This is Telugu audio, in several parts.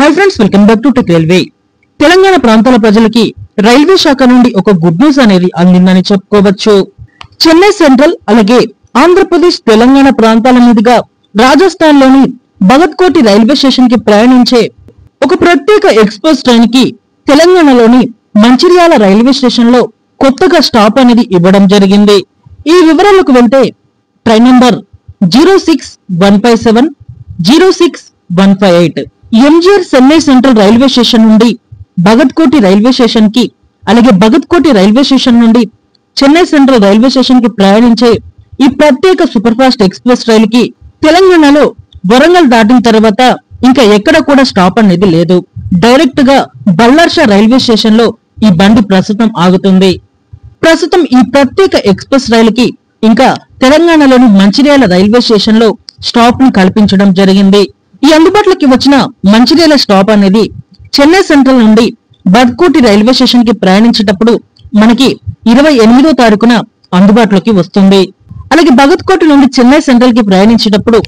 Hi friends, welcome back to tech railway. Telangana ప్రాంతాల ప్రజలకి రైల్వే శాఖ నుండి ఒక గుడ్ న్యూస్ అనేది అందిందని చెప్పుకోవచ్చు. చెన్నై సెంట్రల్ అలాగే ఆంధ్రప్రదేశ్ తెలంగాణ ప్రాంతాల మీదుగా రాజస్థాన్ లోని భగత్ కోటి రైల్వే స్టేషన్ కి ప్రయాణించే ఒక ప్రత్యేక ఎక్స్ప్రెస్ ట్రైన్ కి తెలంగాణలోని మంచిర్యాల రైల్వే స్టేషన్ లో కొత్తగా స్టాప్ అనేది ఇవ్వడం జరిగింది. ఈ వివరాలకు వెళ్తే train number 06157 06158 MGR Chennai central railway station నుండి భగత్ కోటి రైల్వే స్టేషన్ కి అలాగే భగత్ కోటి రైల్వే స్టేషన్ నుండి చెన్నై సెంట్రల్ రైల్వే స్టేషన్ కి ప్రయాణించే ఈ ప్రత్యేక సూపర్ ఫాస్ట్ ఎక్స్ప్రెస్ రైలు కి తెలంగాణలో వరంగల్ దాటిన తర్వాత ఇంకా ఎక్కడ కూడా స్టాప్ అనేది లేదు. డైరెక్ట్ గా బల్లార్షా రైల్వే స్టేషన్ లో ఈ బండి ప్రస్తుతం ఆగుతుంది. ప్రస్తుతం ఈ ప్రత్యేక ఎక్స్ప్రెస్ రైలుకి ఇంకా తెలంగాణలోని మంచిర్యాల రైల్వే స్టేషన్ లో స్టాప్ ని కల్పించడం జరిగింది. ఈ అందుబాటులోకి వచ్చిన మంచిర్యాల స్టాప్ అనేది చెన్నై సెంట్రల్ నుండి బద్కోటి రైల్వే స్టేషన్ కి ప్రయాణించేటప్పుడు మనకి 28వ తారీఖున అందుబాటులోకి వస్తుంది. అలాగే భగత్ కోటి నుండి చెన్నై సెంట్రల్ కి ప్రయాణించేటప్పుడు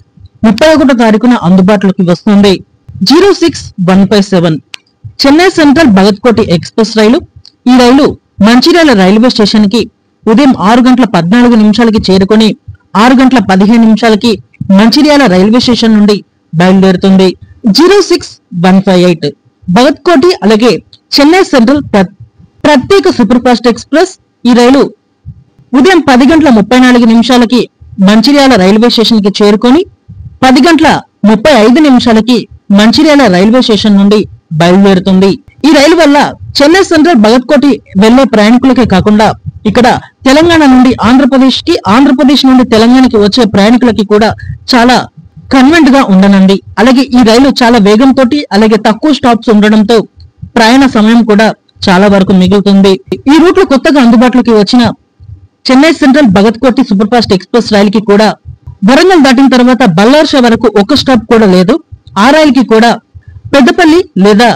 31వ తారీఖున అందుబాటులోకి వస్తుంది. 06157 చెన్నై సెంట్రల్ భగత్ కోటి ఎక్స్ప్రెస్ రైలు. ఈ రైలు మంచిర్యాల రైల్వే స్టేషన్ కి ఉదయం 6:14 చేరుకొని 6:15 మంచిర్యాల రైల్వే స్టేషన్ నుండి బయలుదేరుతుంది. 06158 భగత్ కోటి అలాగే చెన్నై సెంట్రల్ ప్రత్యేక సూపర్ ఫాస్ట్ ఎక్స్ప్రెస్. ఈ రైలు ఉదయం 10:34 మంచిర్యాల రైల్వే స్టేషన్ కి చేరుకొని 10:35 మంచిర్యాల రైల్వే స్టేషన్ నుండి బయలుదేరుతుంది. ఈ రైలు వల్ల చెన్నై సెంట్రల్ భగత్ కోటి వెళ్లే ప్రయాణికులకే కాకుండా ఇక్కడ తెలంగాణ నుండి ఆంధ్రప్రదేశ్ కి, ఆంధ్రప్రదేశ్ నుండి తెలంగాణకి వచ్చే ప్రయాణికులకి కూడా చాలా కన్వెంట్ గా ఉండనుంది. అలాగే ఈ రైలు చాలా వేగంతో అలాగే తక్కువ స్టాప్స్ ఉండడంతో ప్రయాణ సమయం కూడా చాలా వరకు మిగులుతుంది. ఈ రూట్ లో కొత్తగా అందుబాటులోకి వచ్చిన చెన్నై సెంట్రల్ భగత్ కోటి సూపర్ ఫాస్ట్ ఎక్స్ప్రెస్ రైలుకి కూడా వరంగల్ దాటిన తర్వాత బల్లార్షా వరకు ఒక స్టాప్ కూడా లేదు. ఆ రైలుకి కూడా పెద్దపల్లి లేదా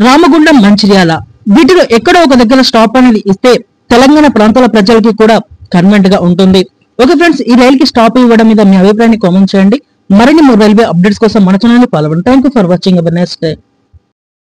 రామగుండం, మంచిర్యాల వీటిలో ఎక్కడో ఒక దగ్గర స్టాప్ అనేది ఇస్తే తెలంగాణ ప్రాంతాల ప్రజలకి కూడా కన్వెంట్ గా ఉంటుంది. ఓకే ఫ్రెండ్స్, ఈ రైలుకి స్టాప్ ఇవ్వడం మీద మీ అభిప్రాయాన్ని కామెంట్ చేయండి. మరిన్ని రైల్వే అప్డేట్స్ కోసం మన ఛానల్ ని ఫాలో అవ్వండి. Thank you for watching. Next day.